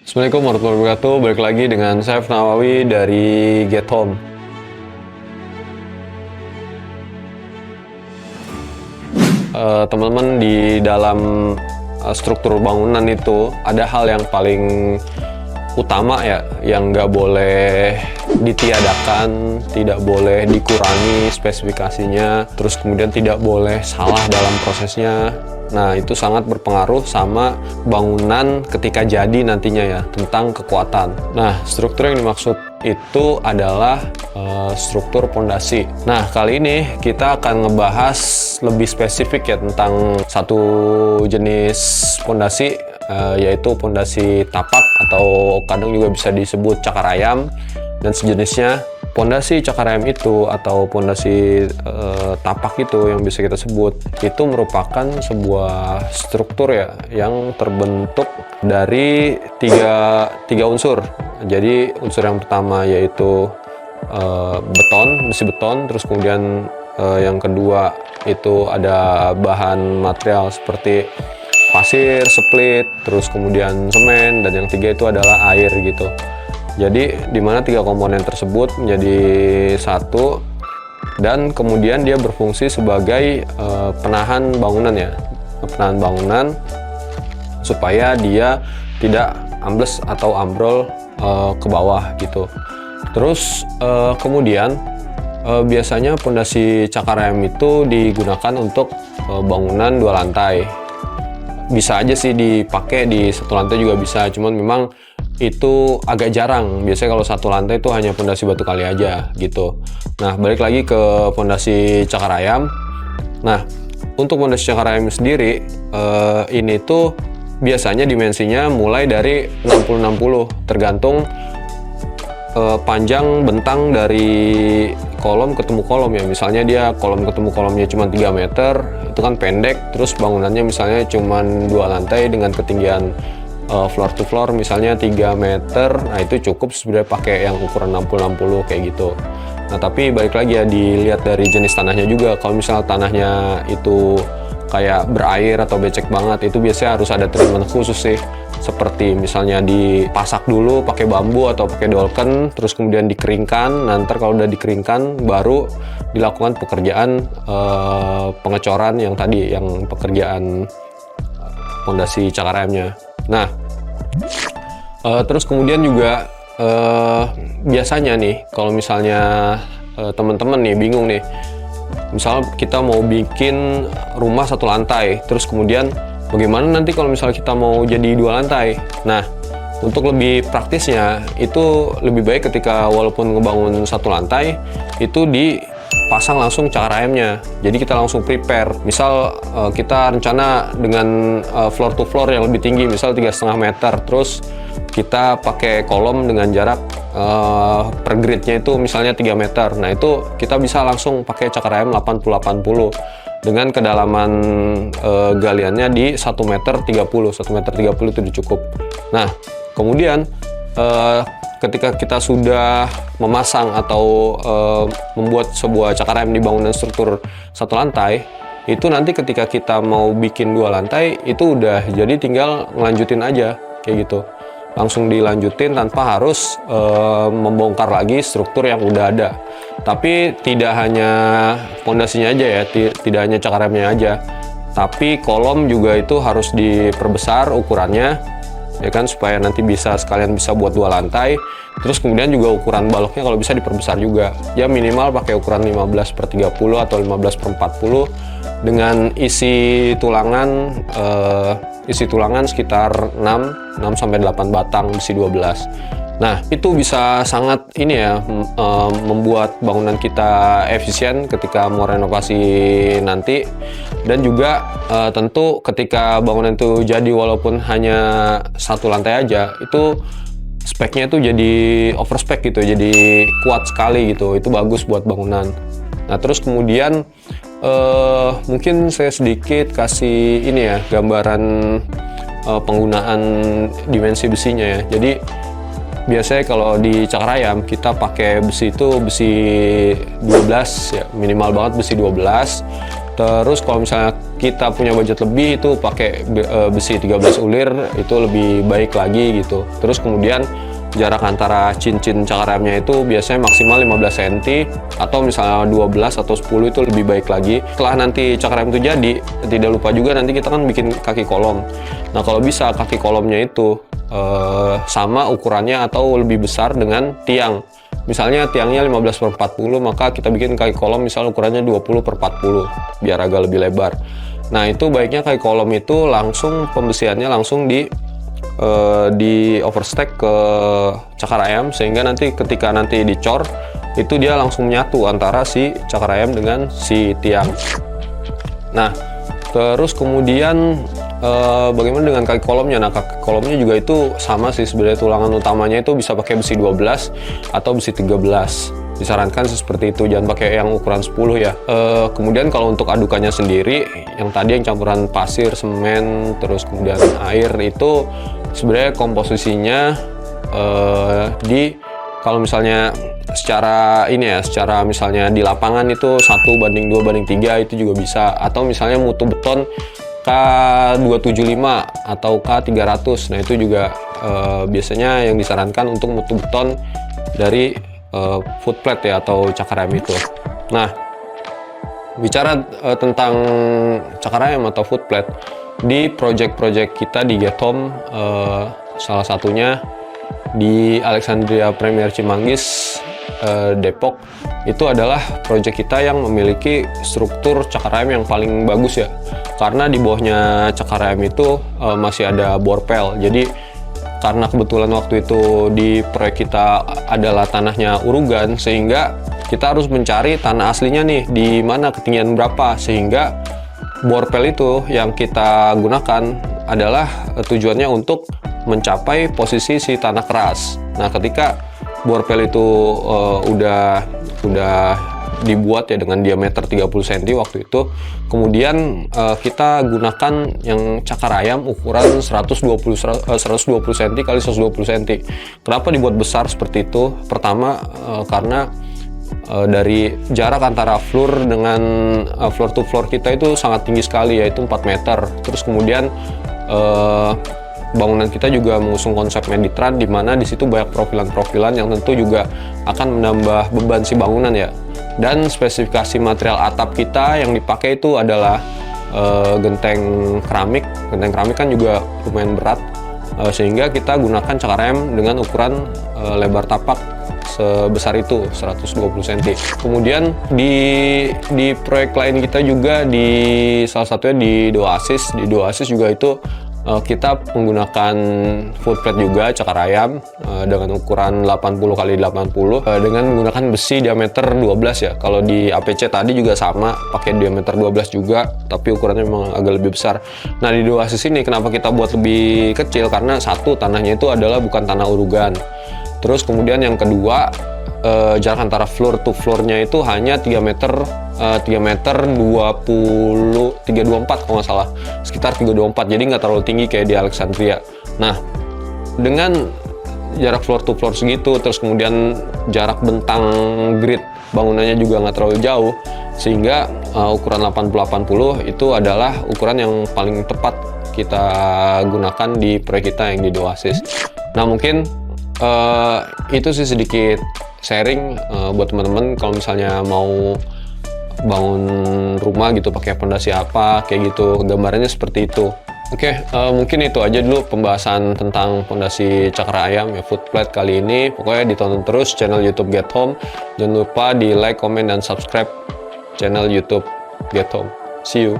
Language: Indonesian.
Assalamualaikum warahmatullahi wabarakatuh. Balik lagi dengan saya Nawawi dari Get Home. Teman-teman, di dalam struktur bangunan itu ada hal yang paling utama ya, yang nggak boleh ditiadakan, tidak boleh dikurangi spesifikasinya, terus kemudian tidak boleh salah dalam prosesnya. Nah, itu sangat berpengaruh sama bangunan ketika jadi nantinya ya, tentang kekuatan. Nah, struktur yang dimaksud itu adalah struktur pondasi. Nah, kali ini kita akan ngebahas lebih spesifik ya tentang satu jenis pondasi, yaitu pondasi tapak atau kadang juga bisa disebut cakar ayam dan sejenisnya. Pondasi cakar ayam itu atau pondasi tapak itu yang bisa kita sebut itu merupakan sebuah struktur ya yang terbentuk dari tiga unsur. Jadi unsur yang pertama yaitu besi beton, terus kemudian yang kedua itu ada bahan material seperti pasir, split, terus kemudian semen, dan yang ketiga itu adalah air gitu. Jadi di mana tiga komponen tersebut menjadi satu dan kemudian dia berfungsi sebagai penahan bangunan ya, penahan bangunan supaya dia tidak ambles atau ambrol ke bawah gitu. Terus kemudian biasanya pondasi cakar ayam itu digunakan untuk bangunan 2 lantai. Bisa aja sih dipakai di 1 lantai juga bisa, cuman memang itu agak jarang. Biasanya kalau 1 lantai itu hanya pondasi batu kali aja gitu. Nah, balik lagi ke pondasi cakar ayam. Nah, untuk pondasi cakar ayam sendiri ini tuh biasanya dimensinya mulai dari 60-60 tergantung panjang bentang dari kolom ketemu kolom ya. Misalnya dia kolom ketemu kolomnya cuma 3 meter, itu kan pendek. Terus bangunannya misalnya cuma 2 lantai dengan ketinggian floor to floor misalnya 3 meter, nah itu cukup sebenarnya pakai yang ukuran 60-60 kayak gitu. Nah, tapi balik lagi ya, dilihat dari jenis tanahnya juga. Kalau misalnya tanahnya itu kayak berair atau becek banget, itu biasanya harus ada treatment khusus sih, seperti misalnya dipasak dulu pakai bambu atau pakai dolken, terus kemudian dikeringkan. Nanti kalau udah dikeringkan baru dilakukan pekerjaan pengecoran yang tadi, yang pekerjaan pondasi cakar ayamnya. Nah, terus kemudian juga biasanya nih kalau misalnya teman-teman nih bingung nih, misal kita mau bikin rumah 1 lantai, terus kemudian bagaimana nanti kalau misalnya kita mau jadi 2 lantai. Nah, untuk lebih praktisnya itu lebih baik ketika walaupun ngebangun 1 lantai itu dipasang langsung cakar ayamnya. Jadi kita langsung prepare. Misal kita rencana dengan floor to floor yang lebih tinggi, misal 3,5 meter, terus kita pakai kolom dengan jarak per gridnya itu misalnya 3 meter. Nah, itu kita bisa langsung pakai cakar ayam 80-80 dengan kedalaman galiannya di 1 meter 30. 1 meter 30 itu cukup. Nah, kemudian ketika kita sudah memasang atau membuat sebuah cakar ayam di bangunan struktur 1 lantai, itu nanti ketika kita mau bikin 2 lantai itu udah jadi tinggal ngelanjutin aja kayak gitu. Langsung dilanjutin tanpa harus membongkar lagi struktur yang udah ada. Tapi tidak hanya pondasinya aja ya, tidak hanya cakar ayamnya aja, tapi kolom juga itu harus diperbesar ukurannya ya kan, supaya nanti sekalian bisa buat 2 lantai. Terus kemudian juga ukuran baloknya kalau bisa diperbesar juga ya, minimal pakai ukuran 15/30 atau 15/40 dengan isi tulangan sekitar 6-8 batang besi 12. Nah, itu bisa sangat ini ya, membuat bangunan kita efisien ketika mau renovasi nanti. Dan juga tentu ketika bangunan itu jadi walaupun hanya 1 lantai aja, itu speknya itu jadi overspec gitu, jadi kuat sekali gitu. Itu bagus buat bangunan. Nah, terus kemudian mungkin saya sedikit kasih ini ya, gambaran penggunaan dimensi besinya ya. Jadi biasanya kalau di cakar ayam kita pakai besi itu besi 12 ya, minimal banget besi 12. Terus kalau misalnya kita punya budget lebih, itu pakai besi 13 ulir itu lebih baik lagi gitu. Terus kemudian jarak antara cincin cakar remnya itu biasanya maksimal 15 cm, atau misalnya 12 atau 10 itu lebih baik lagi. Setelah nanti cakar rem itu jadi, tidak lupa juga nanti kita kan bikin kaki kolom. Nah kalau bisa kaki kolomnya itu sama ukurannya atau lebih besar dengan tiang. Misalnya tiangnya 15/40, maka kita bikin kaki kolom misal ukurannya 20/40 biar agak lebih lebar. Nah itu baiknya kaki kolom itu langsung pembesiannya langsung di overstack ke cakar ayam, sehingga nanti ketika nanti dicor itu dia langsung menyatu antara si cakar ayam dengan si tiang. Nah terus kemudian bagaimana dengan kaki kolomnya? Nah kaki kolomnya juga itu sama sih sebenarnya, tulangan utamanya itu bisa pakai besi 12 atau besi 13. Disarankan seperti itu, jangan pakai yang ukuran 10 ya. Kemudian kalau untuk adukannya sendiri, yang tadi yang campuran pasir, semen, terus kemudian air, itu sebenarnya komposisinya kalau misalnya secara ini ya, secara misalnya di lapangan itu 1:2:3 itu juga bisa, atau misalnya mutu beton K275 atau K300. Nah itu juga biasanya yang disarankan untuk mutu beton dari foot plate ya, atau cakar rem itu. Nah bicara tentang cakar rem atau foot plate di project-project kita di Get Home, salah satunya di Alexandria Premier Cimanggis, Depok, itu adalah project kita yang memiliki struktur cakar rem yang paling bagus ya, karena di bawahnya cakar rem itu masih ada borpel. Jadi karena kebetulan waktu itu di proyek kita adalah tanahnya urugan, sehingga kita harus mencari tanah aslinya nih di mana, ketinggian berapa, sehingga borpel itu yang kita gunakan adalah tujuannya untuk mencapai posisi si tanah keras. Nah ketika borpel itu udah dibuat ya dengan diameter 30 cm waktu itu, kemudian kita gunakan yang cakar ayam ukuran 120 cm kali 120 cm. Kenapa dibuat besar seperti itu? Pertama karena dari jarak antara floor dengan floor to floor kita itu sangat tinggi sekali, yaitu 4 meter. Terus kemudian bangunan kita juga mengusung konsep Meditran, di mana di situ banyak profilan-profilan yang tentu juga akan menambah beban si bangunan ya. Dan spesifikasi material atap kita yang dipakai itu adalah genteng keramik. Genteng keramik kan juga lumayan berat, sehingga kita gunakan cakar rem dengan ukuran lebar tapak sebesar itu 120 cm. Kemudian di proyek lain kita juga, di salah satunya di Doasis. Di Doasis juga itu kita menggunakan foot plate juga cakar ayam dengan ukuran 80 kali 80 dengan menggunakan besi diameter 12 ya. Kalau di APC tadi juga sama, pakai diameter 12 juga, tapi ukurannya memang agak lebih besar. Nah di Doasis ini kenapa kita buat lebih kecil? Karena satu, tanahnya itu adalah bukan tanah urugan. Terus kemudian yang kedua, jarak antara floor to floornya itu hanya 3 meter 324 kalau nggak salah, sekitar 324, jadi nggak terlalu tinggi kayak di Alexandria. Nah dengan jarak floor to floor segitu, terus kemudian jarak bentang grid bangunannya juga nggak terlalu jauh, sehingga ukuran 80-80 itu adalah ukuran yang paling tepat kita gunakan di proyek kita yang di Doasis. Nah mungkin itu sih sedikit sharing buat teman-teman kalau misalnya mau bangun rumah gitu pakai fondasi apa kayak gitu, gambarannya seperti itu. Oke, mungkin itu aja dulu pembahasan tentang fondasi cakar ayam ya, foot plate kali ini. Pokoknya ditonton terus channel YouTube Get Home. Jangan lupa di like, comment, dan subscribe channel YouTube Get Home. See you.